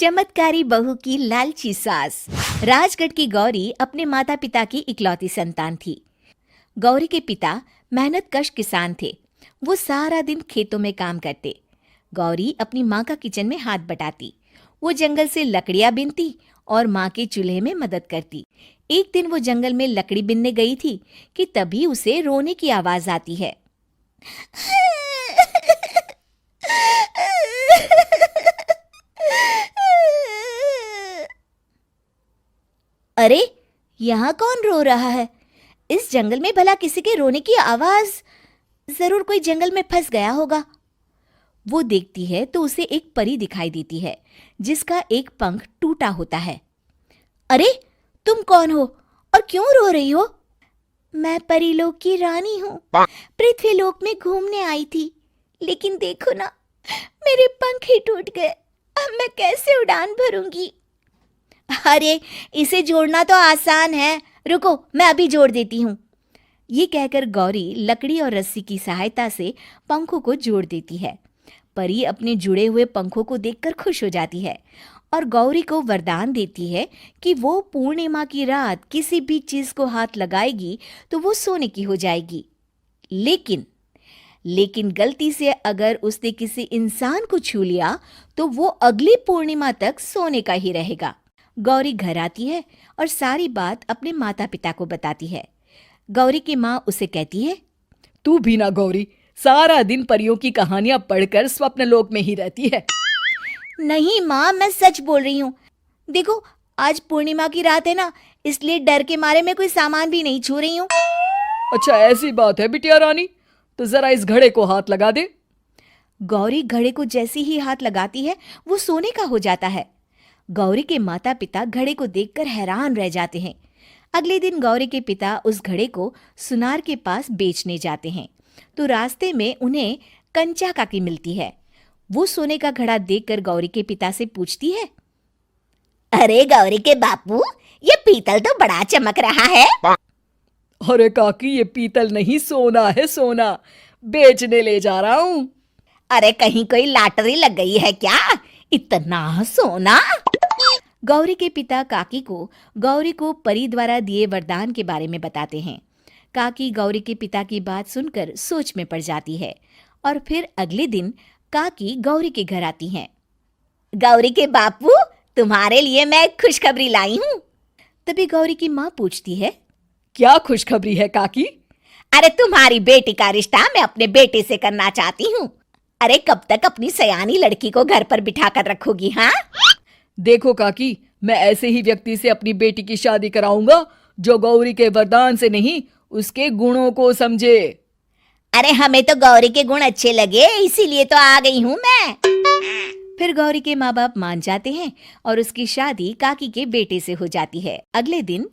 चमत्कारी बहू की लालची सास। राजगढ़ की गौरी अपने माता पिता की इकलौती संतान थी। गौरी के पिता मेहनतकश किसान थे। वो सारा दिन खेतों में काम करते। गौरी अपनी माँ का किचन में हाथ बटाती। वो जंगल से लकड़ियां बीनती और माँ के चूल्हे में मदद करती। एक दिन वो जंगल में लकड़ी बीनने गई थी कि तभी उसे रोने की आवाज आती है। अरे, यहाँ कौन रो रहा है? इस जंगल में भला किसी के रोने की आवाज? जरूर कोई जंगल में फंस गया होगा। वो देखती है तो उसे एक परी दिखाई देती है जिसका एक पंख टूटा होता है। अरे, तुम कौन हो और क्यों रो रही हो? मैं परीलोक की रानी हूँ। पृथ्वीलोक में घूमने आई थी, लेकिन देखो ना, मेरे पंख ही टूट गए। अब मैं कैसे उड़ान भरूंगी? अरे, इसे जोड़ना तो आसान है। रुको, मैं अभी जोड़ देती हूँ। ये कहकर गौरी लकड़ी और रस्सी की सहायता से पंखों को जोड़ देती है। परी अपने जुड़े हुए पंखों को देखकर खुश हो जाती है और गौरी को वरदान देती है कि वो पूर्णिमा की रात किसी भी चीज को हाथ लगाएगी तो वो सोने की हो जाएगी। लेकिन गलती से अगर उसने किसी इंसान को छू लिया तो वो अगली पूर्णिमा तक सोने का ही रहेगा। गौरी घर आती है और सारी बात अपने माता पिता को बताती है। गौरी की माँ उसे कहती है, तू भी ना गौरी, सारा दिन परियों की कहानियां पढ़कर स्वप्न लोक में ही रहती है। नहीं माँ, मैं सच बोल रही हूँ। देखो, आज पूर्णिमा की रात है ना, इसलिए डर के मारे मैं कोई सामान भी नहीं छू रही हूँ। अच्छा, ऐसी बात है बिटिया रानी, तो जरा इस घड़े को हाथ लगा दे। गौरी घड़े को जैसे ही हाथ लगाती है वो सोने का हो जाता है। गौरी के माता पिता घड़े को देखकर हैरान रह जाते हैं। अगले दिन गौरी के पिता उस घड़े को सुनार के पास बेचने जाते हैं तो रास्ते में उन्हें कंचा काकी मिलती है। वो सोने का घड़ा देखकर गौरी के पिता से पूछती है, अरे गौरी के बापू, ये पीतल तो बड़ा चमक रहा है। अरे काकी, ये पीतल नहीं, सोना है, सोना। बेचने ले जा रहा हूँ। अरे, कहीं कोई लॉटरी लग गई है क्या? इतना सोना? गौरी के पिता काकी को गौरी को परी द्वारा दिए वरदान के बारे में बताते हैं। काकी गौरी के पिता की बात सुनकर सोच में पड़ जाती है और फिर अगले दिन काकी गौरी के घर आती हैं। गौरी के बापू, तुम्हारे लिए मैं एक खुशखबरी लाई हूँ। तभी गौरी की माँ पूछती है, क्या खुशखबरी है काकी? अरे, तुम्हारी बेटी का रिश्ता मैं अपने बेटे से करना चाहती हूँ। अरे, कब तक अपनी सयानी लड़की को घर पर बिठा कर रखोगी? हाँ, देखो काकी, मैं ऐसे ही व्यक्ति से अपनी बेटी की शादी कराऊंगा जो गौरी के वरदान से नहीं, उसके गुणों को समझे। अरे, हमें तो गौरी के गुण अच्छे लगे, इसीलिए तो आ गई हूँ मैं। फिर गौरी के माँ बाप मान जाते हैं और उसकी शादी काकी के बेटे से हो जाती है। अगले दिन,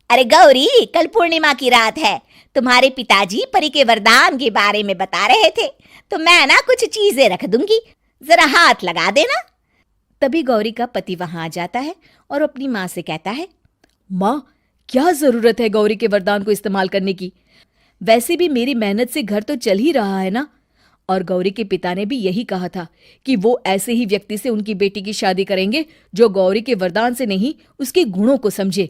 अरे गौरी, कल पूर्णिमा की रात है। तुम्हारे पिताजी परी के वरदान के बारे में बता रहे थे, तो मैं ना कुछ चीजें रख दूंगी, जरा हाथ लगा देना। तभी गौरी का पति वहां आ जाता है और अपनी माँ से कहता है, माँ, क्या जरूरत है गौरी के वरदान को इस्तेमाल करने की? वैसे भी मेरी मेहनत से घर तो चल ही रहा है ना। और गौरी के पिता ने भी यही कहा था कि वो ऐसे ही व्यक्ति से उनकी बेटी की शादी करेंगे जो गौरी के वरदान से नहीं, उसके गुणों को समझे।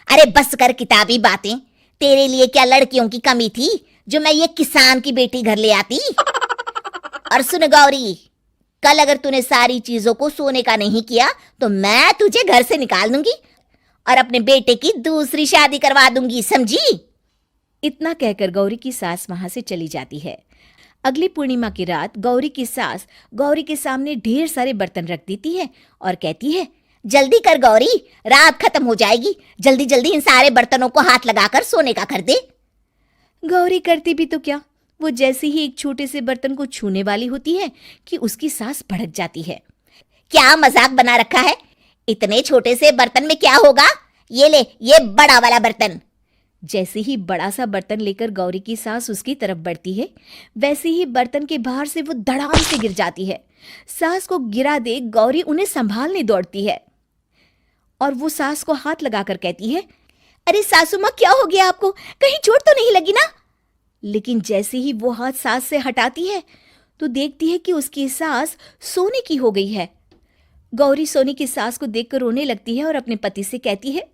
अरे बस कर किताबी बातें। तेरे लिए क्या लड़कियों की कमी थी जो मैं ये किसान की बेटी घर ले आती? और सुन गौरी, कल अगर तूने सारी चीजों को सोने का नहीं किया तो मैं तुझे घर से निकाल दूंगी और अपने बेटे की दूसरी शादी करवा दूंगी, समझी? इतना कहकर गौरी की सास वहां से चली जाती है। अगली पूर्णिमा की रात गौरी की सास गौरी के सामने ढेर सारे बर्तन रख देती है और कहती है, जल्दी कर गौरी, रात खत्म हो जाएगी। जल्दी जल्दी इन सारे बर्तनों को हाथ लगाकर सोने का कर दे। गौरी करती भी तो क्या, वो जैसे ही एक छोटे से बर्तन को छूने वाली होती है कि उसकी सास भड़क जाती है। क्या मजाक बना रखा है? इतने छोटे से बर्तन में क्या होगा? ये ले, ये बड़ा वाला बर्तन। जैसे ही बड़ा सा बर्तन लेकर गौरी की सास उसकी तरफ बढ़ती है, वैसे ही बर्तन के बाहर से वो धड़ाम से गिर जाती है। सास को गिरा देख गौरी उन्हें संभालने दौड़ती है और वो सास को हाथ लगाकर कहती है, अरे सासू माँ, क्या हो गया आपको? कहीं चोट तो नहीं लगी ना? लेकिन जैसे ही वो हाथ सास से हटाती है तो देखती है कि उसकी सास सोने की हो गई है। गौरी सोनी की सास को देखकर रोने लगती है और अपने पति से कहती है,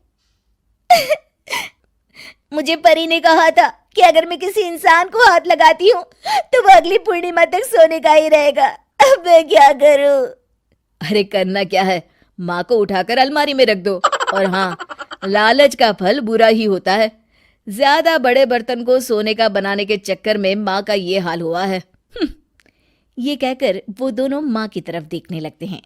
मुझे परी ने कहा था कि अगर मैं किसी इंसान को हाथ लगाती हूँ तो वो अगली पूर्णिमा तक सोने का ही रहेगा। अब मैं क्या करूँ? अरे करना क्या है, माँ को उठाकर अलमारी में रख दो। और हाँ, लालच का फल बुरा ही होता है। ज्यादा बड़े बर्तन को सोने का बनाने के चक्कर में माँ का ये हाल हुआ है। ये कहकर वो दोनों माँ की तरफ देखने लगते हैं।